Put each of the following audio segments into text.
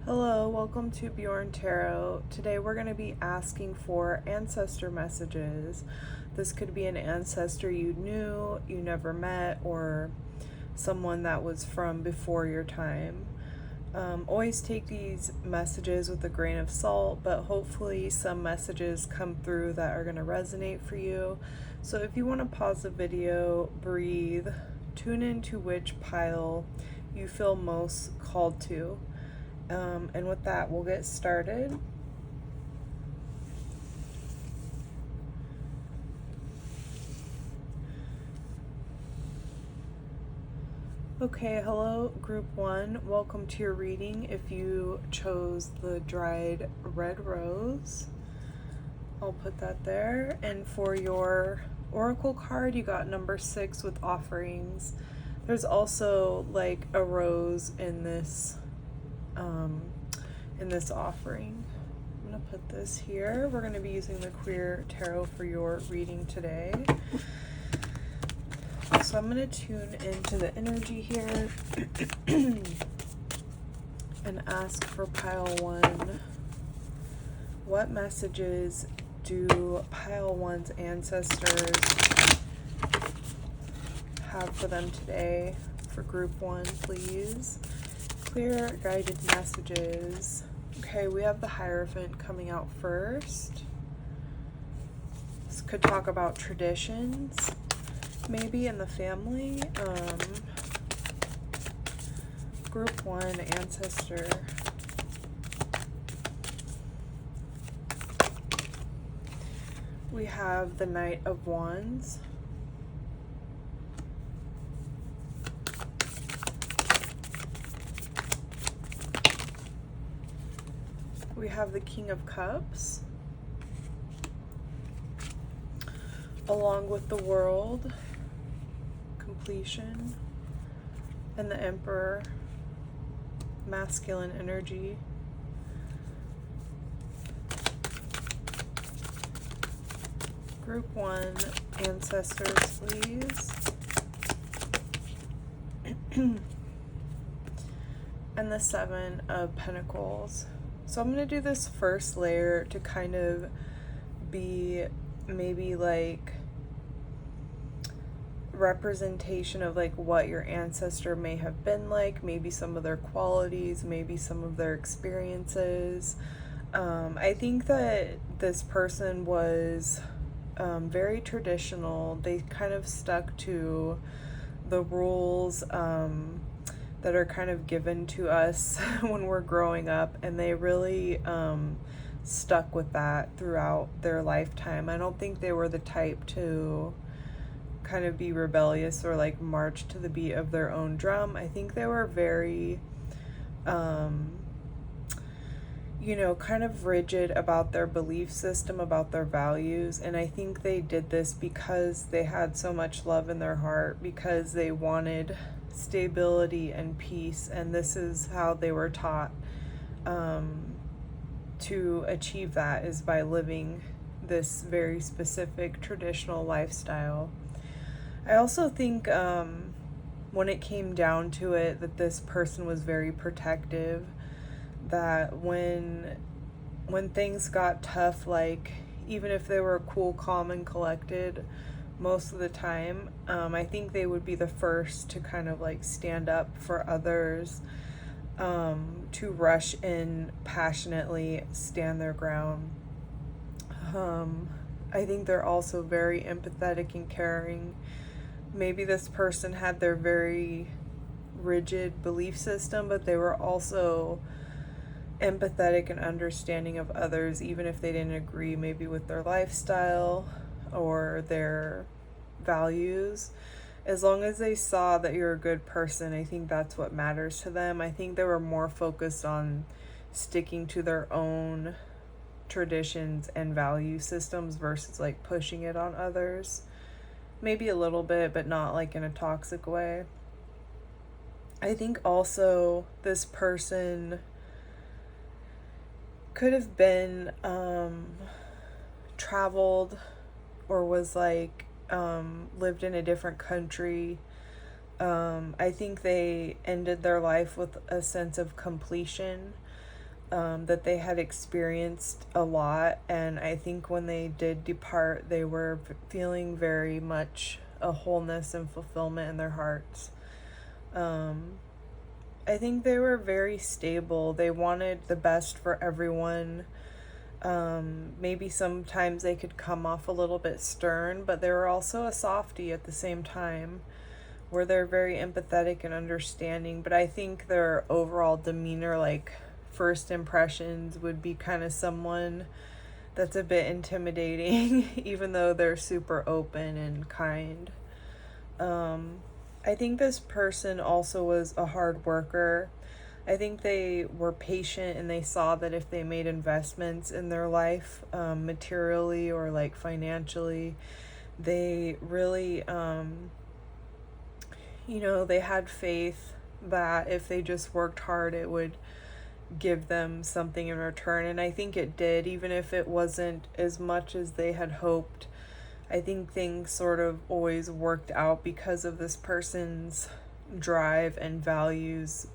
Hello, welcome to Bjorn Tarot. Today we're going to be asking for ancestor messages. This could be an ancestor you knew, you never met, or someone that was from before your time. Always take these messages with a grain of salt, but hopefully some messages come through that are going to resonate for you. So if you want to pause the video, breathe, tune into which pile you feel most called to. And with that, we'll get started. Okay, hello, group 1. Welcome to your reading. If you chose the dried red rose, I'll put that there. And for your oracle card, you got number 6 with offerings. There's also like a rose in this offering. I'm going to put this here. We're going to be using the Queer Tarot for your reading today. So I'm going to tune into the energy here and ask for pile 1. What messages do pile 1's ancestors have for them today? For group 1, please. Clear guided messages. Okay, we have the Hierophant coming out first. This could talk about traditions, maybe in the family. Group 1, ancestor. We have the Knight of Wands. We have the King of Cups, along with the World, completion, and the Emperor, masculine energy. Group 1, ancestors, please. And the 7 of Pentacles. So I'm going to do this first layer to kind of be maybe like representation of like what your ancestor may have been like, maybe some of their qualities, maybe some of their experiences. I think that this person was very traditional. They kind of stuck to the rules that are kind of given to us when we're growing up, and they really stuck with that throughout their lifetime. I don't think they were the type to kind of be rebellious or like march to the beat of their own drum. I think they were very kind of rigid about their belief system, about their values, and I think they did this because they had so much love in their heart, because they wanted stability and peace, and this is how they were taught to achieve that, is by living this very specific traditional lifestyle. I also think when it came down to it, that this person was very protective, that when things got tough, like even if they were cool, calm, and collected most of the time, I think they would be the first to kind of like stand up for others, to rush in passionately, stand their ground. I think they're also very empathetic and caring. Maybe this person had their very rigid belief system, but they were also empathetic and understanding of others, even if they didn't agree maybe with their lifestyle or their values. As long as they saw that you're a good person, I think that's what matters to them. I think they were more focused on sticking to their own traditions and value systems versus like pushing it on others. Maybe a little bit, but not like in a toxic way. I think also this person could have been traveled, or was like lived in a different country. I think they ended their life with a sense of completion. that they had experienced a lot, and I think when they did depart, they were feeling very much a wholeness and fulfillment in their hearts. I think they were very stable. They wanted the best for everyone. Maybe sometimes they could come off a little bit stern, but they were also a softie at the same time, where they're very empathetic and understanding. But I think their overall demeanor, like first impressions, would be kind of someone that's a bit intimidating, even though they're super open and kind. I think this person also was a hard worker. I think they were patient, and they saw that if they made investments in their life, materially or like financially, they really, they had faith that if they just worked hard, it would give them something in return. And I think it did, even if it wasn't as much as they had hoped. I think things sort of always worked out because of this person's drive and values.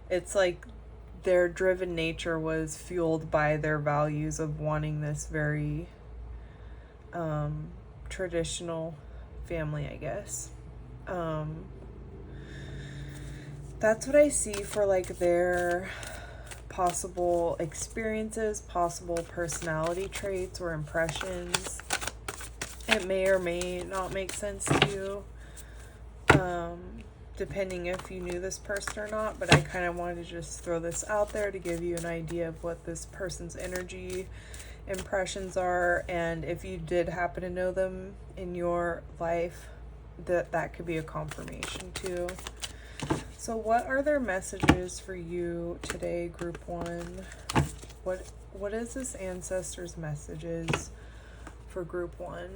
It's like their driven nature was fueled by their values of wanting this very traditional family, I guess. That's what I see for like their possible experiences, possible personality traits or impressions. It may or may not make sense to you, depending if you knew this person or not, but I kind of wanted to just throw this out there to give you an idea of what this person's energy impressions are, and if you did happen to know them in your life, that could be a confirmation too. So what are their messages for you today, group 1? What is this ancestor's messages for group 1?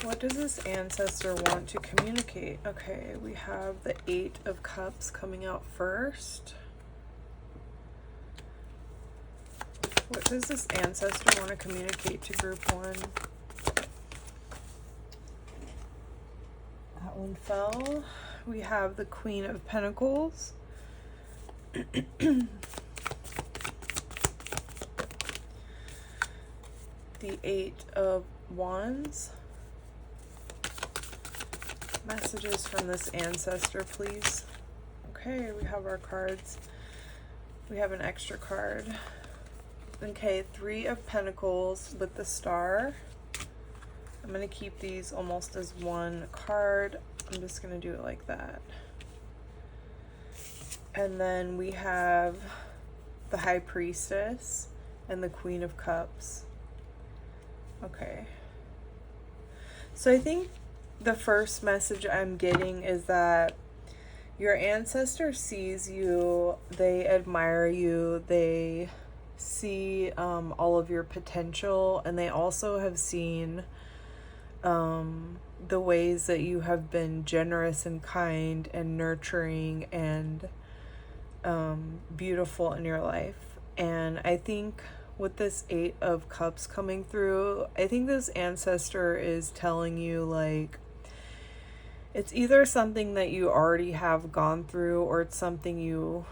What does this ancestor want to communicate? Okay, we have the 8 of Cups coming out first. What does this ancestor want to communicate to group 1? That one fell. We have the Queen of Pentacles. The 8 of Wands. Messages from this ancestor, please. Okay, we have our cards. We have an extra card. Okay, 3 of Pentacles with the Star. I'm going to keep these almost as one card. I'm just going to do it like that. And then we have the High Priestess and the Queen of Cups. Okay. So I think the first message I'm getting is that your ancestor sees you, they admire you, they see all of your potential, and they also have seen the ways that you have been generous and kind and nurturing and beautiful in your life. And I think with this 8 of Cups coming through, I think this ancestor is telling you, like, it's either something that you already have gone through, or it's something you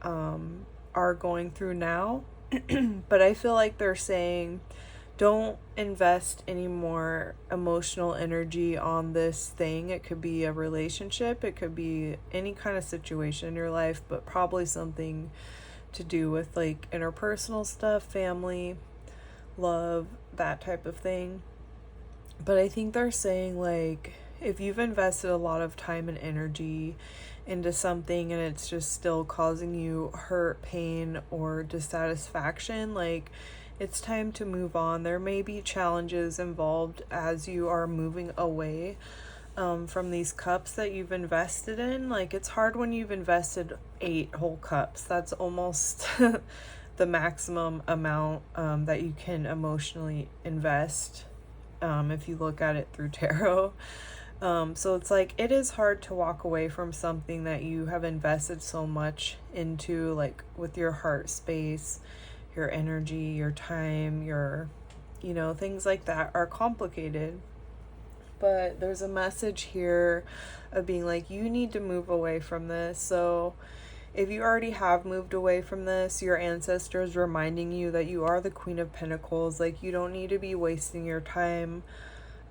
are going through now. But I feel like they're saying, don't invest any more emotional energy on this thing. It could be a relationship, it could be any kind of situation in your life, but probably something to do with like interpersonal stuff, family, love, that type of thing. But I think they're saying, like, if you've invested a lot of time and energy into something and it's just still causing you hurt, pain, or dissatisfaction, like, it's time to move on. There may be challenges involved as you are moving away from these cups that you've invested in. Like, it's hard when you've invested 8 whole cups. That's almost the maximum amount that you can emotionally invest if you look at it through tarot. So it's like, it is hard to walk away from something that you have invested so much into, like with your heart space, your energy, your time, your, things like that are complicated. but there's a message here of being like, you need to move away from this. So if you already have moved away from this, your ancestor is reminding you that you are the Queen of Pentacles. Like, you don't need to be wasting your time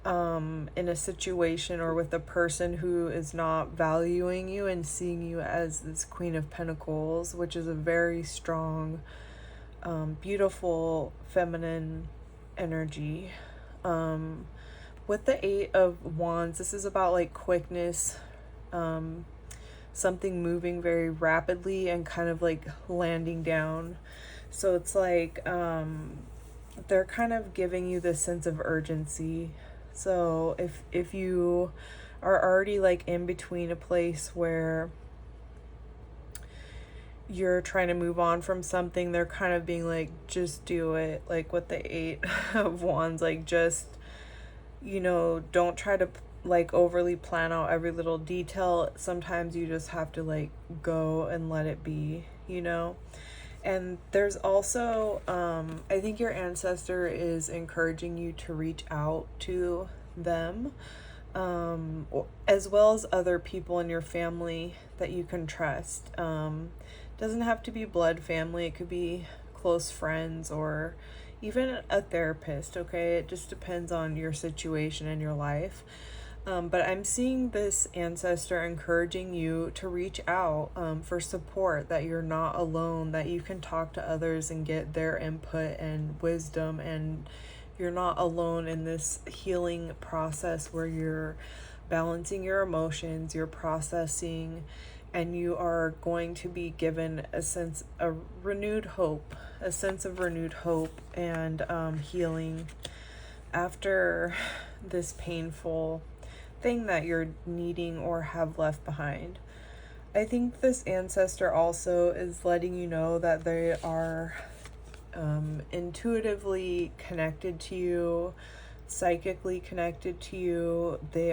in a situation or with a person who is not valuing you and seeing you as this Queen of Pentacles, which is a very strong, beautiful, feminine energy. With the Eight of Wands, this is about like quickness, something moving very rapidly and kind of like landing down. So it's like they're kind of giving you this sense of urgency. So if you are already like in between a place where you're trying to move on from something, they're kind of being like, just do it. Like with the Eight of Wands, like, just, you know, don't try to like overly plan out every little detail. Sometimes you just have to like go and let it be, you know. And there's also, I think your ancestor is encouraging you to reach out to them, as well as other people in your family that you can trust. Doesn't have to be blood family. It could be close friends or even a therapist, okay? It just depends on your situation in your life. But I'm seeing this ancestor encouraging you to reach out for support, that you're not alone, that you can talk to others and get their input and wisdom, and you're not alone in this healing process where you're balancing your emotions, you're processing, and you are going to be given a sense of renewed hope and healing after this painful thing that you're needing or have left behind. I think this ancestor also is letting you know that they are intuitively connected to you, psychically connected to you. They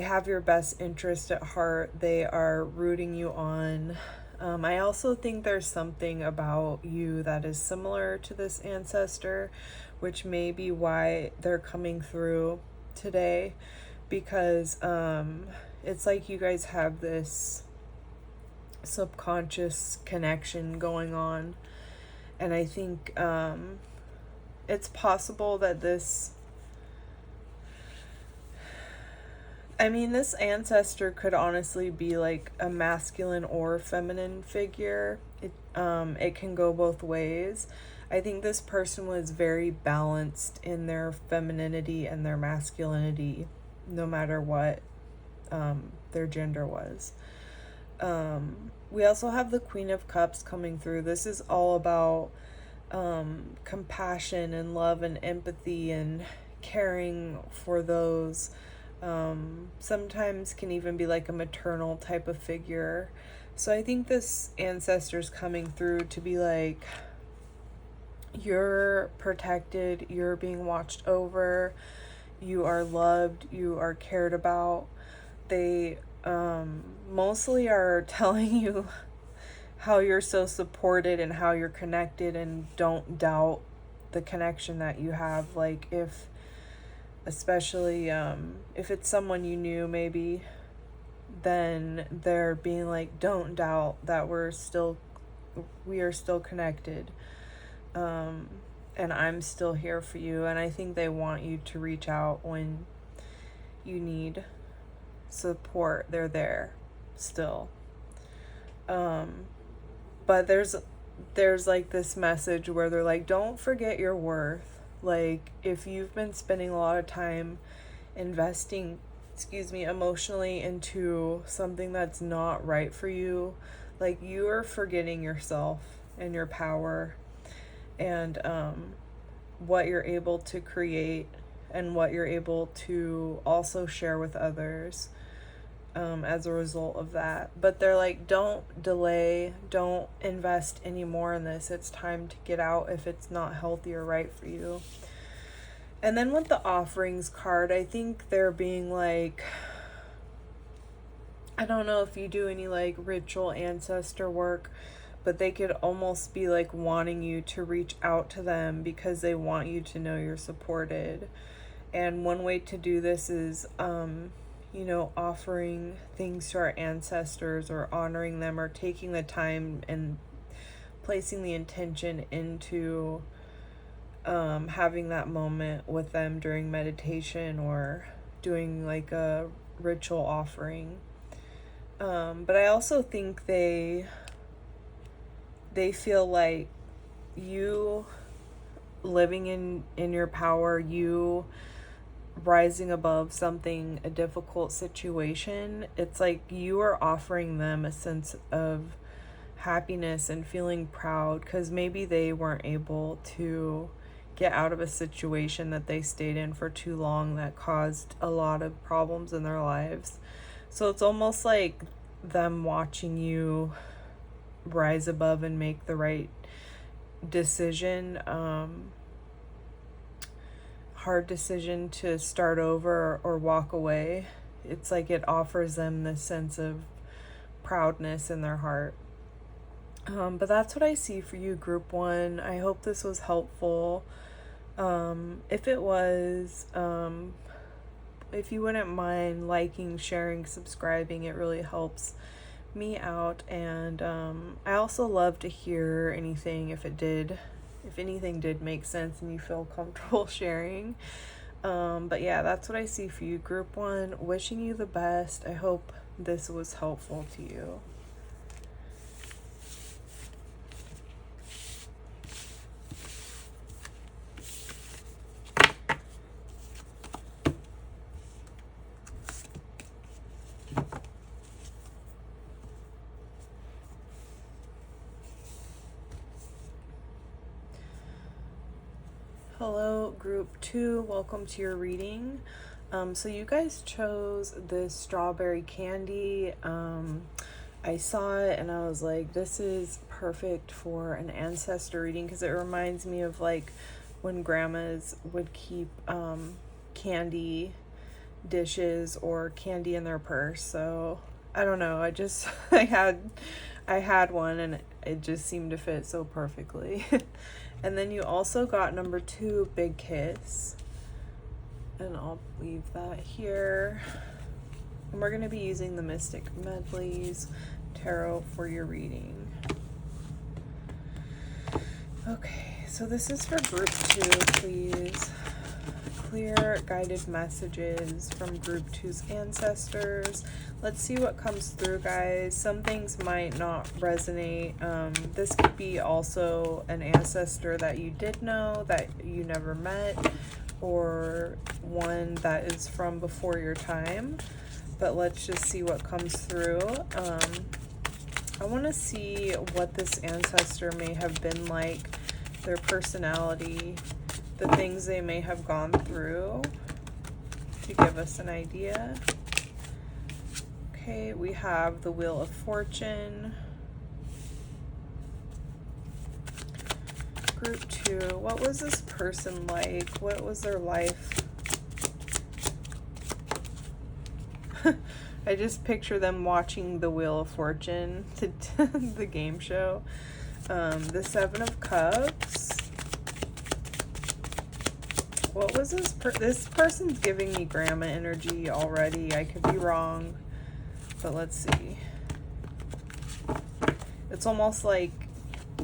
have your best interest at heart. They are rooting you on. I also think there's something about you that is similar to this ancestor, which may be why they're coming through today, because it's like you guys have this subconscious connection going on. And I think it's possible that this ancestor could honestly be like a masculine or feminine figure. It can go both ways. I think this person was very balanced in their femininity and their masculinity, no matter what their gender was. We also have the Queen of Cups coming through. This is all about compassion and love and empathy and caring for those. Sometimes can even be like a maternal type of figure. So I think this ancestor's coming through to be like, you're protected, you're being watched over, you are loved, you are cared about. They mostly are telling you how you're so supported and how you're connected, and don't doubt the connection that you have. Like, especially if it's someone you knew maybe, then they're being like, don't doubt that we are still connected, and I'm still here for you. And I think they want you to reach out when you need support. They're there still. But there's like this message where they're like, don't forget your worth. Like, if you've been spending a lot of time investing, emotionally into something that's not right for you, like, you are forgetting yourself and your power and what you're able to create and what you're able to also share with others as a result of that. But they're like, don't delay, don't invest any more in this. It's time to get out if it's not healthy or right for you. And then with the offerings card, I think they're being like, I don't know if you do any like ritual ancestor work, but they could almost be like wanting you to reach out to them because they want you to know you're supported. And one way to do this is, you know, offering things to our ancestors or honoring them or taking the time and placing the intention into having that moment with them during meditation or doing like a ritual offering. But I also think they feel like you living in your power, you rising above something, a difficult situation, it's like you are offering them a sense of happiness and feeling proud because maybe they weren't able to get out of a situation that they stayed in for too long that caused a lot of problems in their lives. So it's almost like them watching you rise above and make the right decision, hard decision to start over or walk away. It's like it offers them this sense of proudness in their heart. But that's what I see for you, Group 1. I hope this was helpful. If it was, if you wouldn't mind liking, sharing, subscribing, it really helps me out. And I also love to hear anything if anything did make sense and you feel comfortable sharing. But yeah, that's what I see for you, Group 1. Wishing you the best. I hope this was helpful to you. Hello, Group 2. Welcome to your reading. So you guys chose this strawberry candy. I saw it and I was like, this is perfect for an ancestor reading because it reminds me of like when grandmas would keep candy dishes or candy in their purse. So I don't know. I had one and it just seemed to fit so perfectly. And then you also got number 2, Big Kiss. And I'll leave that here. And we're going to be using the Mystic Medleys Tarot for your reading. Okay, so this is for Group 2, please. Clear guided messages from Group 2's ancestors. Let's see what comes through, guys. Some things might not resonate. This could be also an ancestor that you did know that you never met, or one that is from before your time. But let's just see what comes through. I want to see what this ancestor may have been like, their personality, the things they may have gone through, to give us an idea. Okay, we have the Wheel of Fortune. Group 2, what was this person like? What was their life? I just picture them watching the Wheel of Fortune, the game show. The 7 of Cups. What was this? This person's giving me grandma energy already. I could be wrong, but let's see. It's almost like,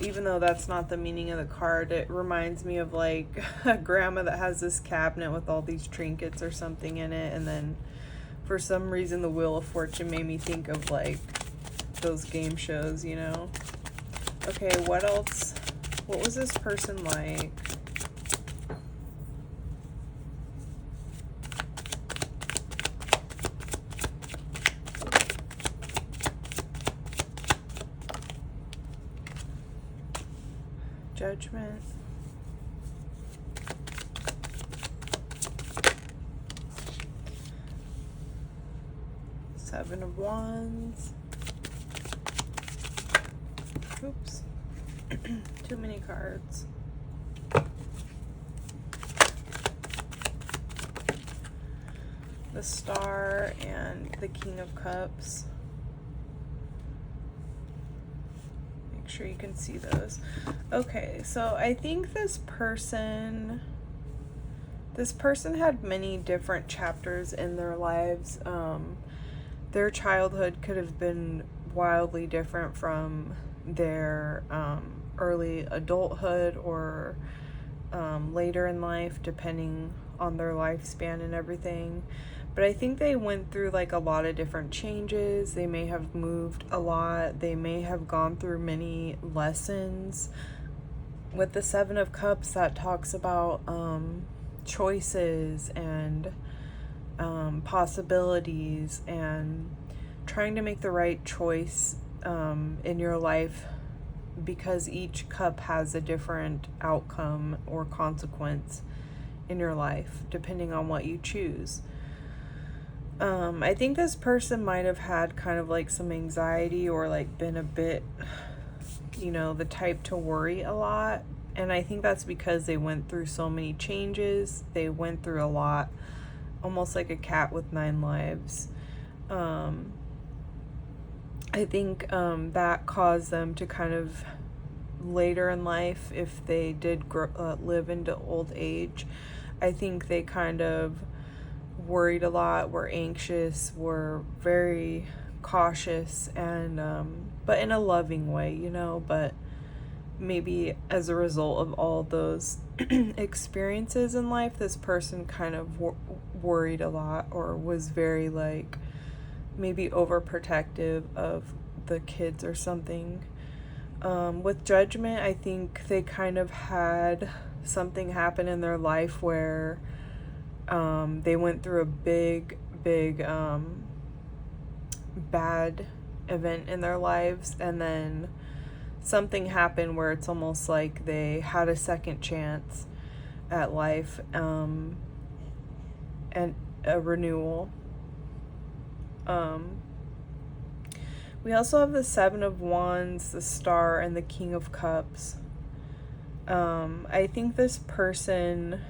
even though that's not the meaning of the card, it reminds me of like a grandma that has this cabinet with all these trinkets or something in it, and then for some reason the Wheel of Fortune made me think of like those game shows, you know? Okay, what else? What was this person like? Judgment. Seven of Wands. Oops. Too many cards. The Star and the King of Cups. Make sure you can see those. Okay, so I think this person This person had many different chapters in their lives. Their childhood could have been wildly different from their early adulthood or later in life, depending on their lifespan and everything. But I think they went through like a lot of different changes. They may have moved a lot. They may have gone through many lessons. With the Seven of Cups, that talks about choices and possibilities and trying to make the right choice in your life, because each cup has a different outcome or consequence in your life depending on what you choose. I think this person might have had kind of like some anxiety or like been a bit, the type to worry a lot. And I think that's because they went through so many changes. They went through a lot, almost like a cat with 9 lives. I think that caused them to kind of later in life, if they did live into old age, I think they kind of worried a lot, were anxious, were very cautious, and but in a loving way, but maybe as a result of all those experiences in life, this person kind of worried a lot, or was very like maybe overprotective of the kids or something. With Judgment, I think they kind of had something happen in their life where they went through a big bad event in their lives, and then something happened where it's almost like they had a second chance at life, and a renewal. We also have the Seven of Wands, the Star, and the King of Cups. I think this person,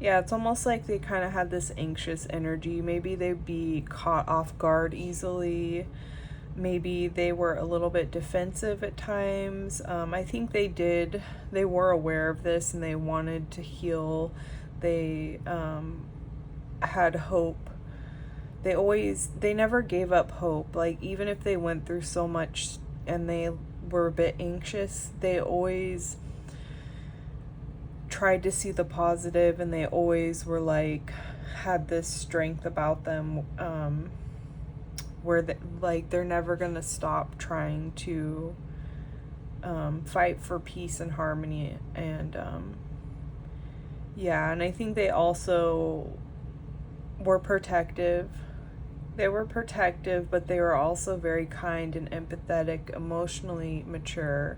it's almost like they kind of had this anxious energy. Maybe they'd be caught off guard easily. Maybe they were a little bit defensive at times. I think they were aware of this and they wanted to heal. They had hope. They never gave up hope. Like, even if they went through so much and they were a bit anxious, they always tried to see the positive, and they always were like, had this strength about them, where they're never gonna stop trying to fight for peace and harmony. And and I think they also were protective. They were protective, but they were also very kind and empathetic, emotionally mature.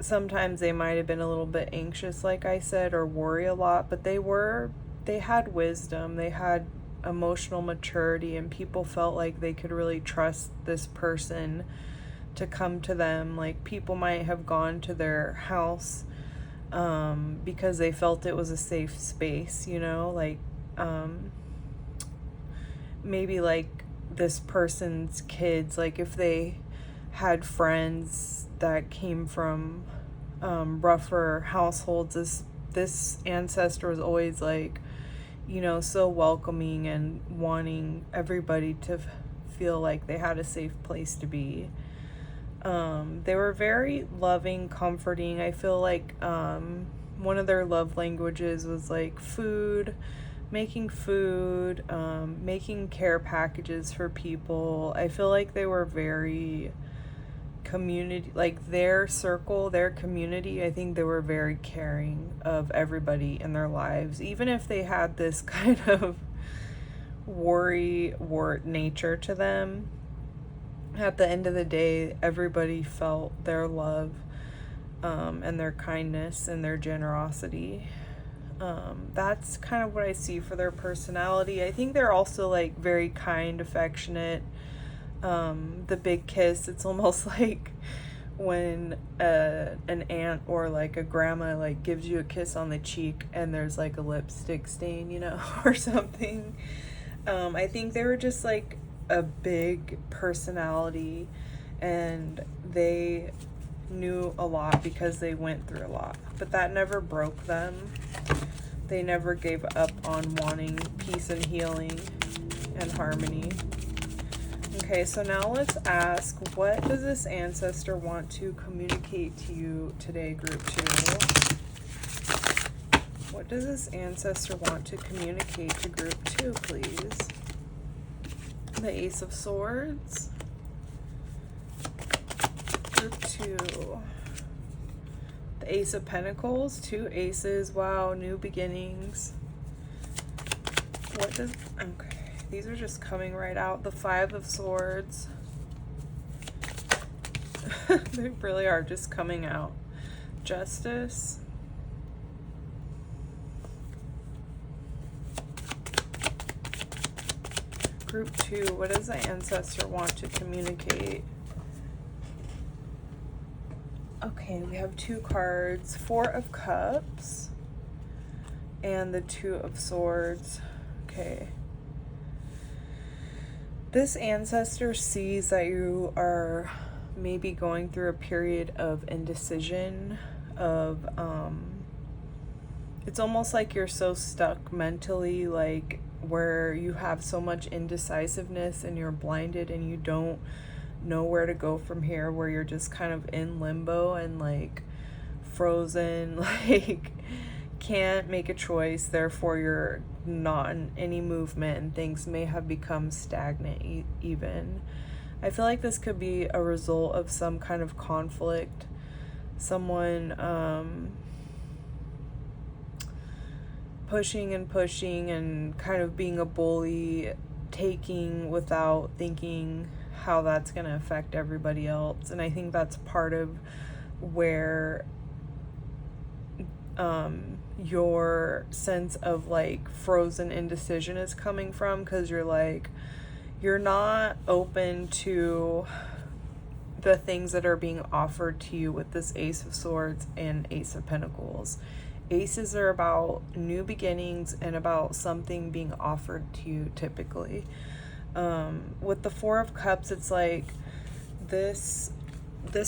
Sometimes they might have been a little bit anxious, like I said, or worry a lot, but they had wisdom, they had emotional maturity, and people felt like they could really trust this person to come to them. Like, people might have gone to their house because they felt it was a safe space, maybe like this person's kids, like if they had friends that came from rougher households, this ancestor was always like, so welcoming and wanting everybody to feel like they had a safe place to be. They were very loving, comforting. I feel like one of their love languages was like making food, making care packages for people. I feel like they were very community, like their circle, their community, I think they were very caring of everybody in their lives, even if they had this kind of worrywart nature to them. At the end of the day, everybody felt their love, and their kindness and their generosity. That's kind of what I see for their personality. I think they're also like very kind, affectionate. The big kiss, it's almost like when an aunt or like a grandma like gives you a kiss on the cheek and there's like a lipstick stain, or something. I think they were just like a big personality, and they knew a lot because they went through a lot, but that never broke them. They never gave up on wanting peace and healing and harmony. Okay, so now let's ask, what does this ancestor want to communicate to you today, group 2? What does this ancestor want to communicate to group 2, please? The Ace of Swords. Group 2. The Ace of Pentacles. 2 aces. Wow, new beginnings. What does... Okay. These are just coming right out. The 5 of Swords. They really are just coming out. Justice. Group 2, what does the ancestor want to communicate? Okay, we have 2 cards. 4 of Cups and the 2 of Swords. Okay. This ancestor sees that you are maybe going through a period of indecision, of it's almost like you're so stuck mentally, like where you have so much indecisiveness and you're blinded and you don't know where to go from here, where you're just kind of in limbo and like frozen, like can't make a choice, therefore you're not in any movement and things may have become stagnant even. I feel like this could be a result of some kind of conflict, someone pushing and kind of being a bully, taking without thinking how that's going to affect everybody else. And I think that's part of where your sense of like frozen indecision is coming from, because you're like, you're not open to the things that are being offered to you with this Ace of Swords and Ace of Pentacles. Aces are about new beginnings and about something being offered to you typically. With the 4 of Cups, it's like this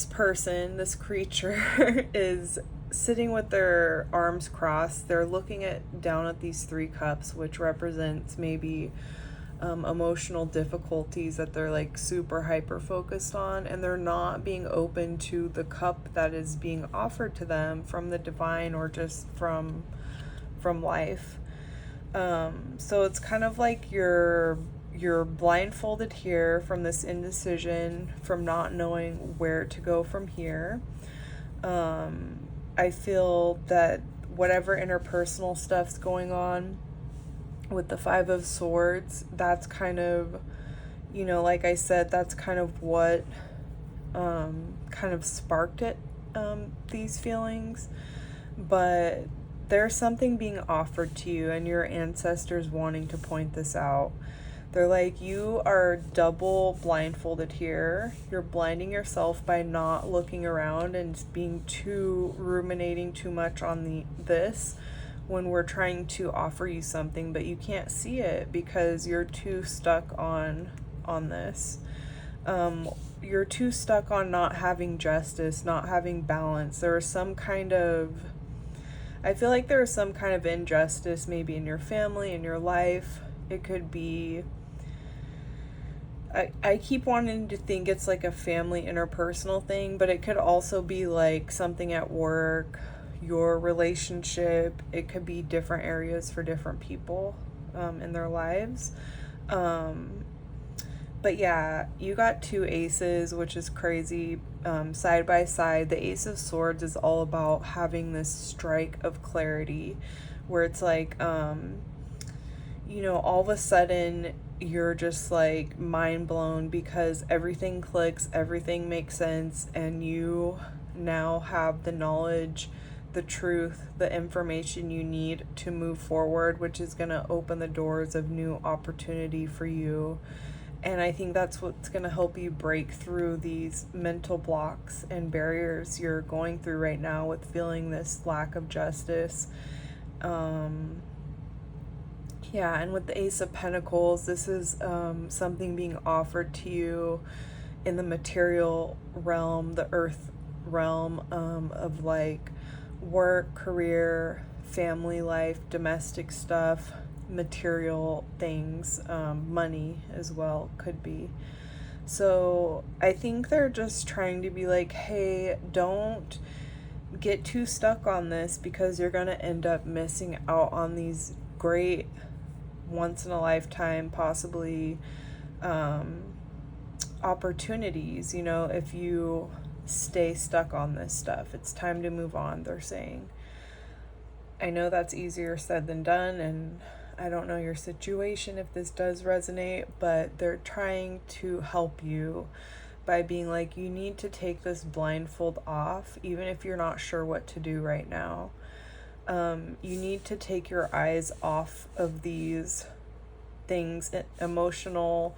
person, this creature is sitting with their arms crossed. They're looking down at these 3 cups, which represents maybe emotional difficulties that they're like super hyper focused on, and they're not being open to the cup that is being offered to them from the divine or just from life. So it's kind of like you're blindfolded here from this indecision, from not knowing where to go from here. I feel that whatever interpersonal stuff's going on with the 5 of Swords, that's kind of, you know, like I said, that's kind of what kind of sparked it, these feelings. But there's something being offered to you and your ancestors wanting to point this out. They're like, you are double blindfolded here. You're blinding yourself by not looking around and being ruminating too much on this when we're trying to offer you something, but you can't see it because you're too stuck on this. You're too stuck on not having justice, not having balance. I feel like there is some kind of injustice maybe in your family, in your life. It could be, I keep wanting to think it's like a family interpersonal thing, but it could also be like something at work, your relationship. It could be different areas for different people in their lives. But yeah, you got 2 aces, which is crazy, side by side. The Ace of Swords is all about having this strike of clarity where it's like, you know, all of a sudden you're just like mind blown because everything clicks, everything makes sense, and you now have the knowledge, the truth, the information you need to move forward, which is going to open the doors of new opportunity for you. And I think that's what's going to help you break through these mental blocks and barriers you're going through right now with feeling this lack of justice. Yeah, and with the Ace of Pentacles, this is something being offered to you in the material realm, the earth realm, of like work, career, family life, domestic stuff, material things, money as well could be. So I think they're just trying to be like, hey, don't get too stuck on this, because you're going to end up missing out on these great once in a lifetime, possibly, opportunities, you know, if you stay stuck on this stuff. It's time to move on, they're saying. I know that's easier said than done, and I don't know your situation if this does resonate, but they're trying to help you by being like, you need to take this blindfold off, even if you're not sure what to do right now. You need to take your eyes off of these things, emotional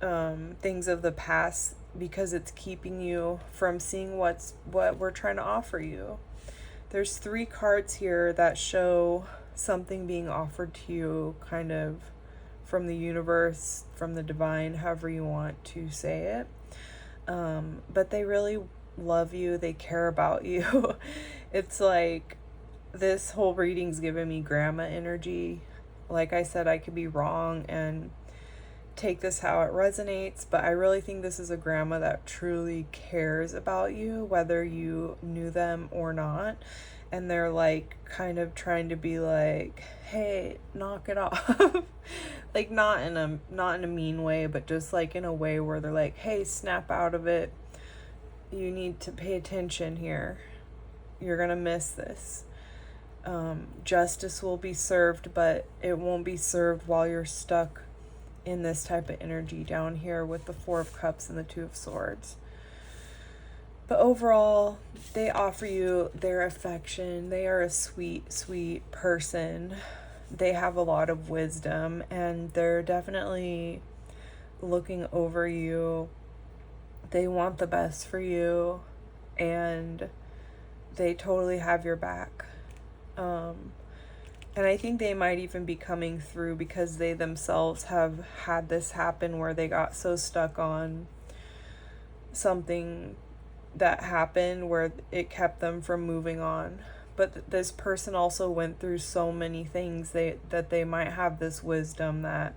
things of the past, because it's keeping you from seeing what we're trying to offer you. There's 3 cards here that show something being offered to you, kind of from the universe, from the divine, however you want to say it. But they really love you. They care about you. It's like this whole reading's giving me grandma energy. Like I said, I could be wrong and take this how it resonates, but I really think this is a grandma that truly cares about you, whether you knew them or not. And they're like kind of trying to be like, hey, knock it off. Like not in a mean way, but just like in a way where they're like, hey, snap out of it. You need to pay attention here. You're gonna miss this. Justice will be served, but it won't be served while you're stuck in this type of energy down here with the 4 of Cups and the 2 of Swords. But overall, they offer you their affection. They are a sweet, sweet person. They have a lot of wisdom, and they're definitely looking over you. They want the best for you, and they totally have your back. And I think they might even be coming through because they themselves have had this happen where they got so stuck on something that happened where it kept them from moving on. But this person also went through so many things that they might have this wisdom that,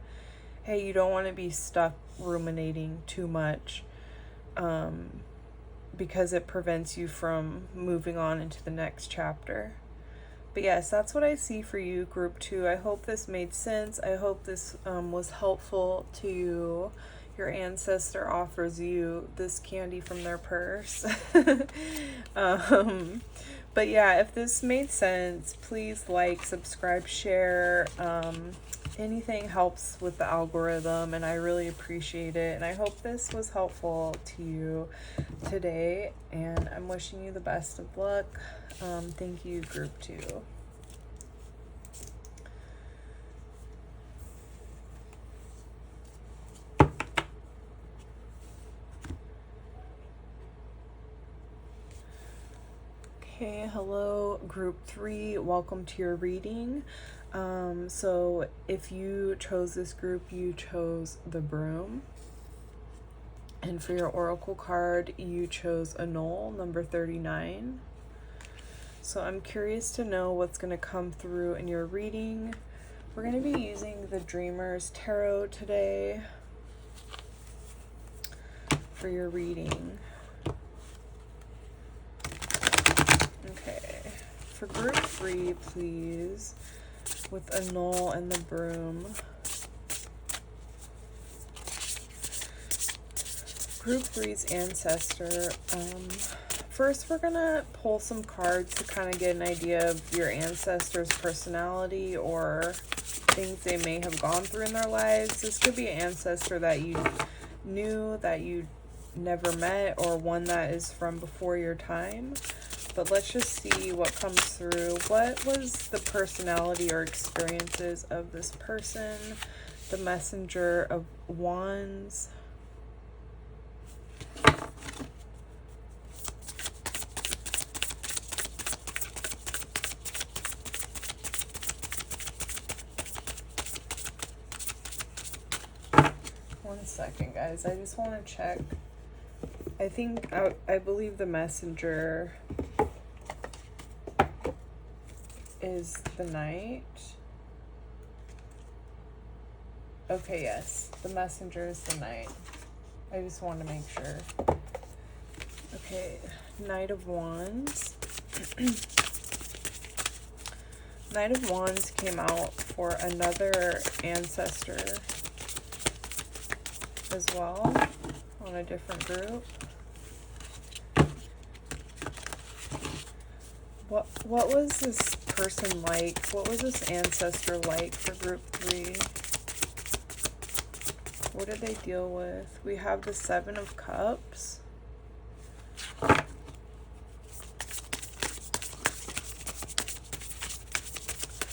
hey, you don't want to be stuck ruminating too much, because it prevents you from moving on into the next chapter. But yes, that's what I see for you, Group 2. I hope this made sense. I hope this was helpful to you. Your ancestor offers you this candy from their purse. But yeah, if this made sense, please like, subscribe, share. Anything helps with the algorithm, and I really appreciate it. And I hope this was helpful to you today, and I'm wishing you the best of luck. Thank you, Group 2. Okay, hello, Group 3. Welcome to your reading. So if you chose this group, you chose the Broom. And for your oracle card, you chose a Knoll, number 39. So I'm curious to know what's going to come through in your reading. We're going to be using the Dreamer's Tarot today for your reading. Okay, for Group 3, please, with a Knoll and the Broom. Group 3's Ancestor. First, we're gonna pull some cards to kind of get an idea of your ancestor's personality or things they may have gone through in their lives. This could be an ancestor that you knew, that you never met, or one that is from before your time. But let's just see what comes through. What was the personality or experiences of this person? The Messenger of Wands. One second, guys. I just want to check. I believe the Messenger is the Knight. Okay, yes, the Messenger is the Knight. I just wanted to make sure. Okay, Knight of Wands. Knight of Wands came out for another ancestor as well on a different group. What was this person like? What was this ancestor like for group 3? What did they deal with? We have the 7 of Cups.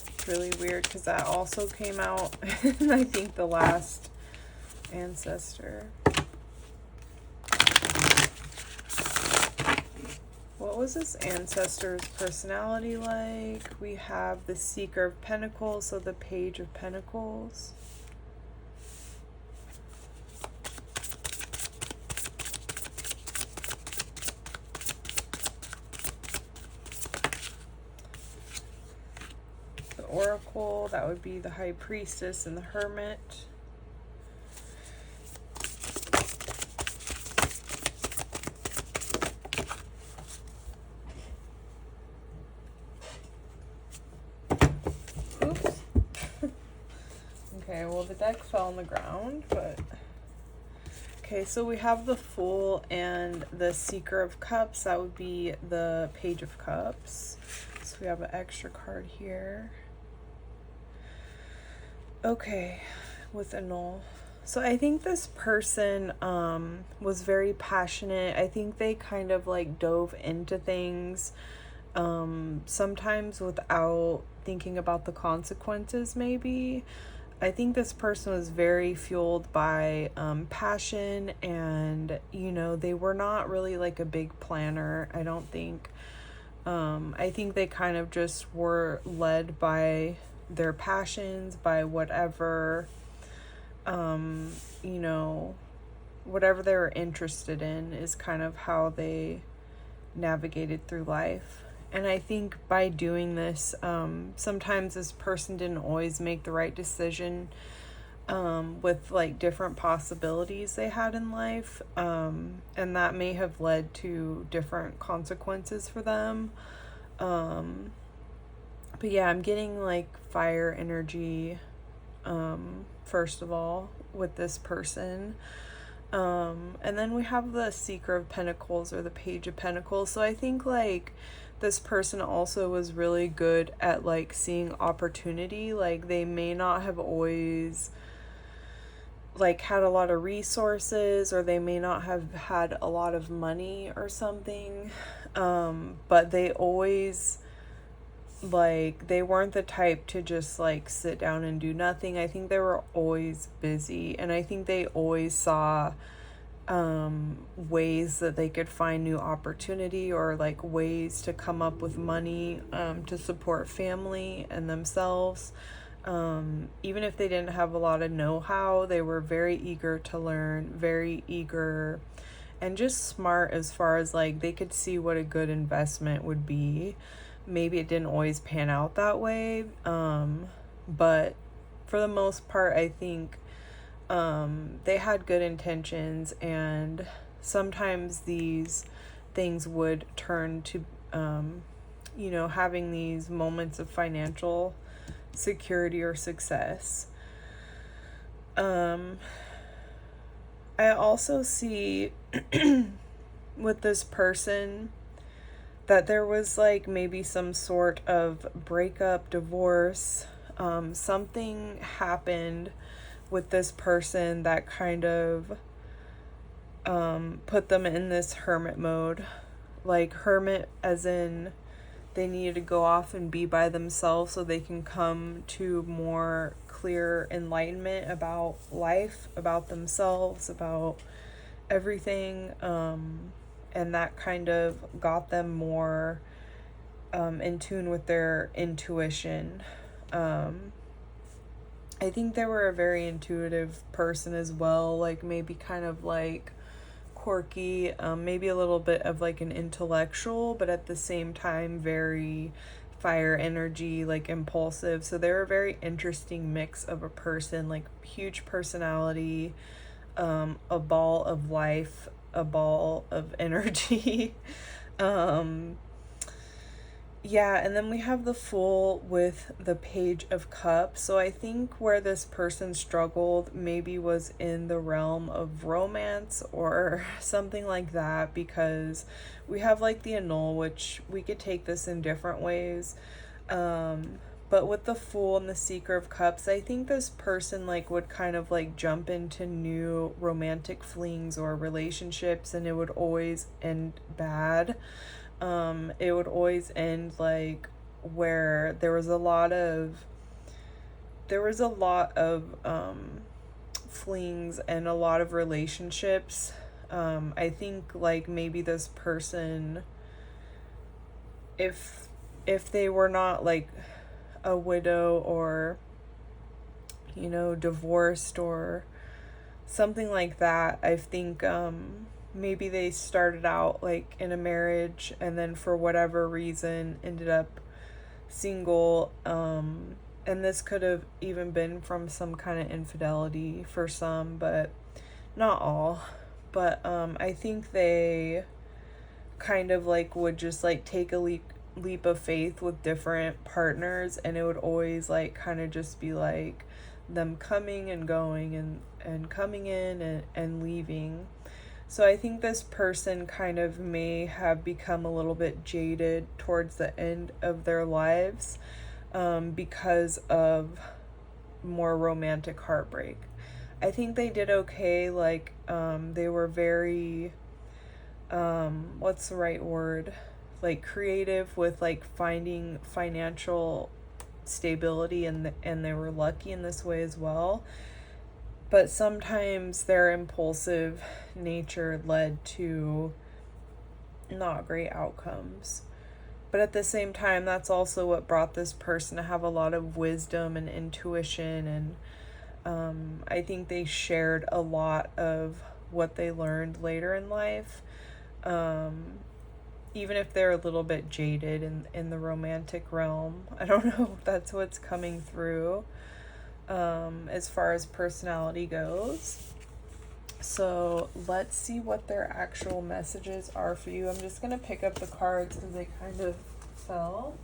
It's really weird because that also came out in I think the last ancestor. What was this ancestor's personality like? We have the Seeker of Pentacles, so the Page of Pentacles. The Oracle, that would be the High Priestess and the Hermit. Okay, well the deck fell on the ground, but... Okay, so we have the Fool and the Seeker of Cups. That would be the Page of Cups. So we have an extra card here. Okay, with a null. So I think this person was very passionate. I think they kind of like dove into things sometimes without thinking about the consequences maybe. I think this person was very fueled by passion, and you know, they were not really like a big planner, I don't think. I think they kind of just were led by their passions, by whatever you know, whatever they were interested in is kind of how they navigated through life. And I think by doing this, sometimes this person didn't always make the right decision with like different possibilities they had in life. And that may have led to different consequences for them. But yeah, I'm getting like fire energy, first of all, with this person. And then we have the Seeker of Pentacles or the Page of Pentacles. So I think like this person also was really good at like seeing opportunity. Like they may not have always like had a lot of resources, or they may not have had a lot of money or something, but they always, like, they weren't the type to just like sit down and do nothing. I think they were always busy, and I think they always saw ways that they could find new opportunity, or like ways to come up with money to support family and themselves. Even if they didn't have a lot of know-how, they were very eager to learn, very eager, and just smart as far as like they could see what a good investment would be. Maybe it didn't always pan out that way, but for the most part, I think they had good intentions, and sometimes these things would turn to, you know, having these moments of financial security or success. I also see with this person that there was like maybe some sort of breakup, divorce, something happened with this person that kind of put them in this hermit mode. Like hermit as in they needed to go off and be by themselves so they can come to more clear enlightenment about life, about themselves, about everything. And that kind of got them more in tune with their intuition. I think they were a very intuitive person as well, like maybe kind of like quirky, maybe a little bit of like an intellectual, but at the same time very fire energy, like impulsive. So they're a very interesting mix of a person, like huge personality, a ball of life, a ball of energy. Yeah, and then we have the Fool with the Page of Cups. So I think where this person struggled maybe was in the realm of romance or something like that, because we have like the annul, which we could take this in different ways. But with the Fool and the Seeker of Cups, I think this person like would kind of like jump into new romantic flings or relationships, and it would always end bad. It would always end like where there was a lot of flings and a lot of relationships. I think like maybe this person, if they were not like a widow or, you know, divorced or something like that, I think maybe they started out like in a marriage and then for whatever reason ended up single, and this could have even been from some kind of infidelity for some, but not all. But I think they kind of like would just like take a leap of faith with different partners, and it would always like kind of just be like them coming and going and coming in and leaving. So I think this person kind of may have become a little bit jaded towards the end of their lives, because of more romantic heartbreak. I think they did okay, like they were very, what's the right word? Like creative with like finding financial stability, and they were lucky in this way as well. But sometimes their impulsive nature led to not great outcomes. But at the same time, that's also what brought this person to have a lot of wisdom and intuition. And I think they shared a lot of what they learned later in life. Even if they're a little bit jaded in the romantic realm. I don't know if that's what's coming through. As far as personality goes. So let's see what their actual messages are for you. I'm just going to pick up the cards because they kind of fell.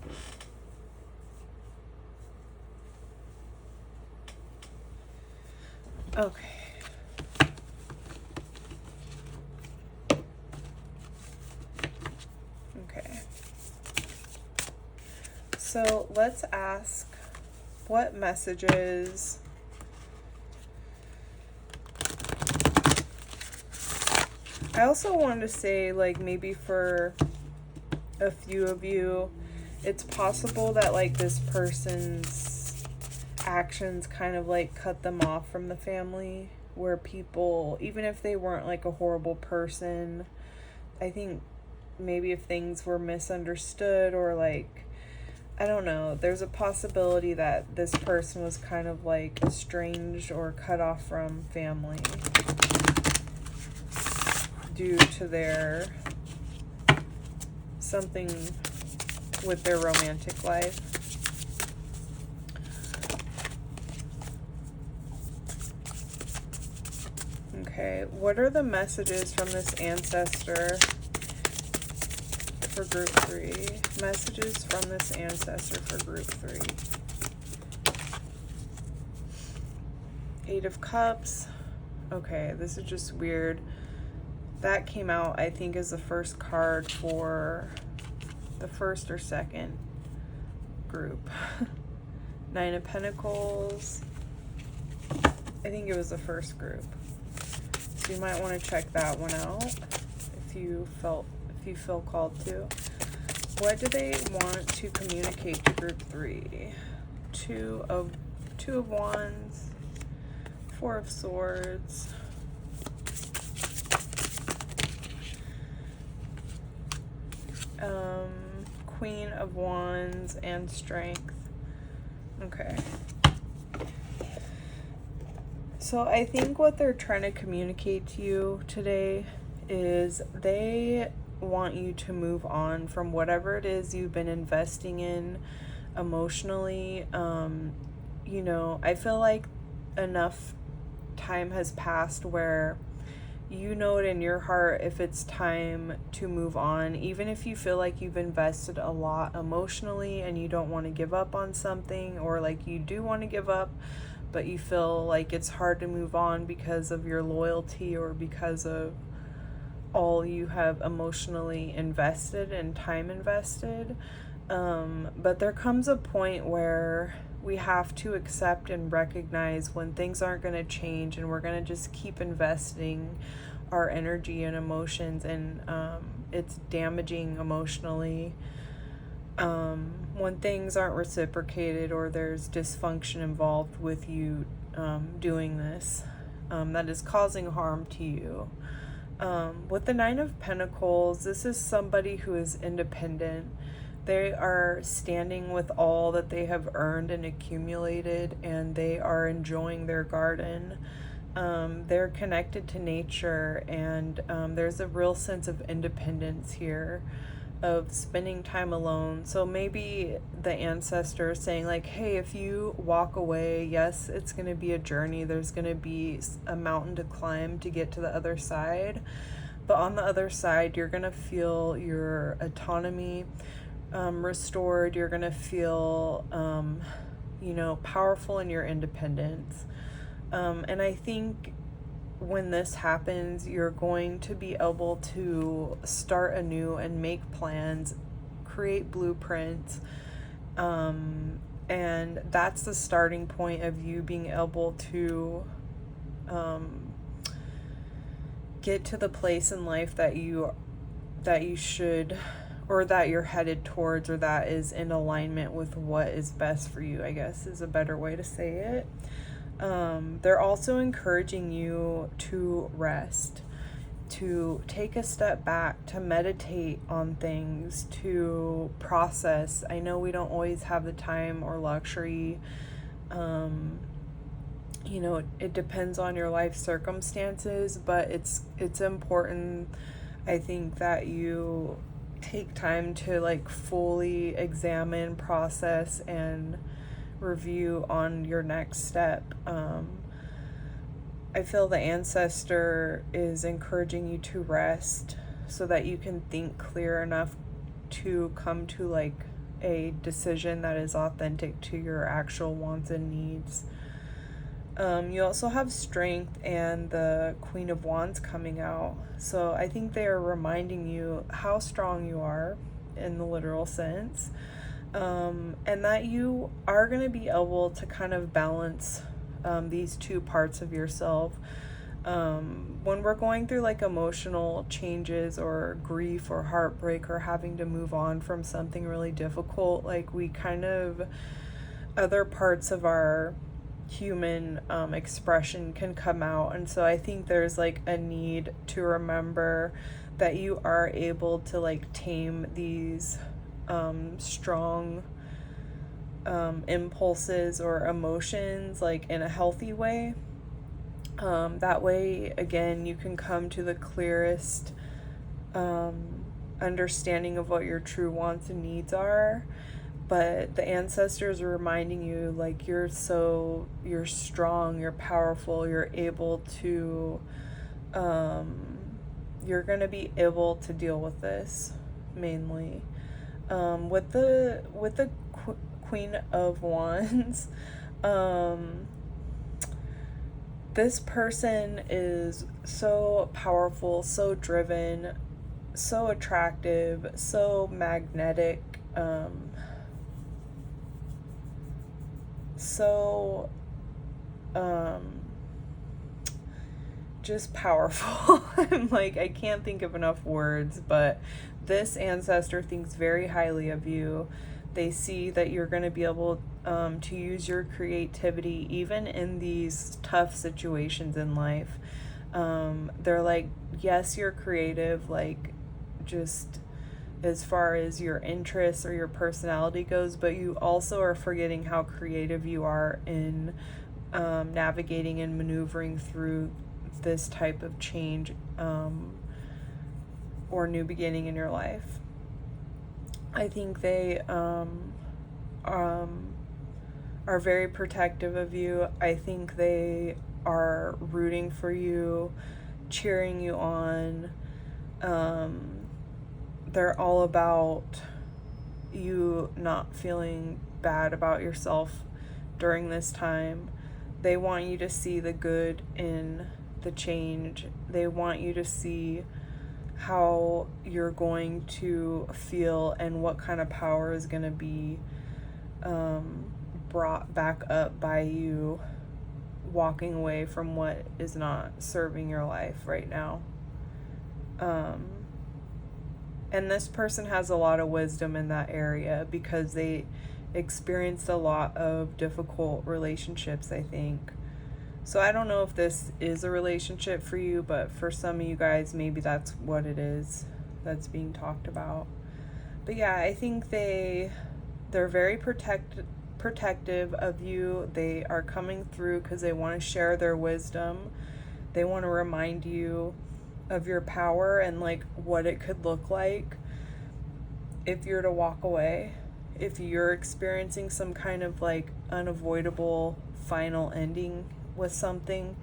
Okay. Okay. So let's ask, what messages I also wanted to say, like, maybe for a few of you, it's possible that like this person's actions kind of like cut them off from the family, where people, even if they weren't like a horrible person, I think maybe if things were misunderstood or like, I don't know, there's a possibility that this person was kind of like estranged or cut off from family due to their something with their romantic life. Okay, what are the messages from this ancestor for group 3? Messages from this ancestor for group 3. 8 of Cups. Okay, this is just weird. That came out, I think, as the first card for the first or second group. 9 of Pentacles. I think it was the first group. So you might want to check that one out if you feel called to. What do they want to communicate to group 3? 2 of Wands, 4 of Swords, Queen of Wands, and Strength. Okay. So I think what they're trying to communicate to you today is they want you to move on from whatever it is you've been investing in emotionally. I feel like enough time has passed where you know it in your heart if it's time to move on, even if you feel like you've invested a lot emotionally and you don't want to give up on something, or like you do want to give up but you feel like it's hard to move on because of your loyalty or because of all you have emotionally invested and time invested. But there comes a point where we have to accept and recognize when things aren't going to change, and we're going to just keep investing our energy and emotions, and it's damaging emotionally. When things aren't reciprocated or there's dysfunction involved with you doing this, that is causing harm to you. With the Nine of Pentacles, this is somebody who is independent. They are standing with all that they have earned and accumulated, and they are enjoying their garden. They're connected to nature, and there's a real sense of independence here, of spending time alone. So maybe the ancestor is saying like, hey, if you walk away, yes, it's going to be a journey. There's going to be a mountain to climb to get to the other side. But on the other side, you're going to feel your autonomy restored. You're going to feel, powerful in your independence. And I think when this happens, you're going to be able to start anew and make plans, create blueprints, and that's the starting point of you being able to get to the place in life that you should, or that you're headed towards, or that is in alignment with what is best for you, I guess is a better way to say it. They're also encouraging you to rest, to take a step back, to meditate on things, to process. I know we don't always have the time or luxury. It depends on your life circumstances, but it's important, I think, that you take time to like fully examine, process, and review on your next step. I feel the ancestor is encouraging you to rest so that you can think clear enough to come to like a decision that is authentic to your actual wants and needs. You also have Strength and the Queen of Wands coming out. So I think they are reminding you how strong you are in the literal sense. And that you are going to be able to kind of balance these two parts of yourself. When we're going through like emotional changes or grief or heartbreak or having to move on from something really difficult, like we kind of, other parts of our human expression can come out. And so I think there's like a need to remember that you are able to like tame these strong impulses or emotions like in a healthy way. That way, again, you can come to the clearest understanding of what your true wants and needs are. But the ancestors are reminding you like you're strong, you're powerful, you're able to you're gonna be able to deal with this mainly. With the Queen of Wands, this person is so powerful, so driven, so attractive, so magnetic, so just powerful. I'm like, I can't think of enough words, but this ancestor thinks very highly of you. They see that you're going to be able to use your creativity even in these tough situations in life. They're like, yes, you're creative, like just as far as your interests or your personality goes, but you also are forgetting how creative you are in navigating and maneuvering through this type of change or new beginning in your life. I think they are very protective of you. I think they are rooting for you, cheering you on. They're all about you not feeling bad about yourself during this time. They want you to see the good in the change. They want you to see how you're going to feel and what kind of power is going to be brought back up by you walking away from what is not serving your life right now. And this person has a lot of wisdom in that area because they experienced a lot of difficult relationships, I think. So I don't know if this is a relationship for you, but for some of you guys, maybe that's what it is that's being talked about. But yeah, I think they're very protective of you. They are coming through because they want to share their wisdom. They want to remind you of your power and like what it could look like if you're to walk away. If you're experiencing some kind of like unavoidable final ending with something,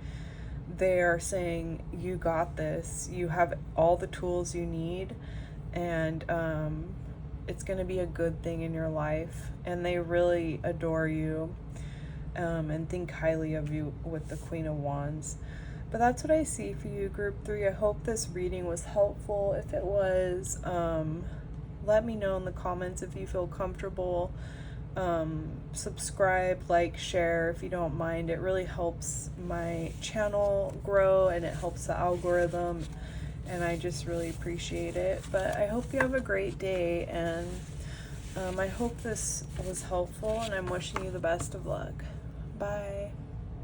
they are saying, you got this. You have all the tools you need, and it's going to be a good thing in your life. And they really adore you and think highly of you with the Queen of Wands. But that's what I see for you, Group 3. I hope this reading was helpful. If it was, let me know in the comments if you feel comfortable. Subscribe, like, share if you don't mind. It really helps my channel grow and it helps the algorithm, and I just really appreciate it. But I hope you have a great day, and I hope this was helpful, and I'm wishing you the best of luck. Bye.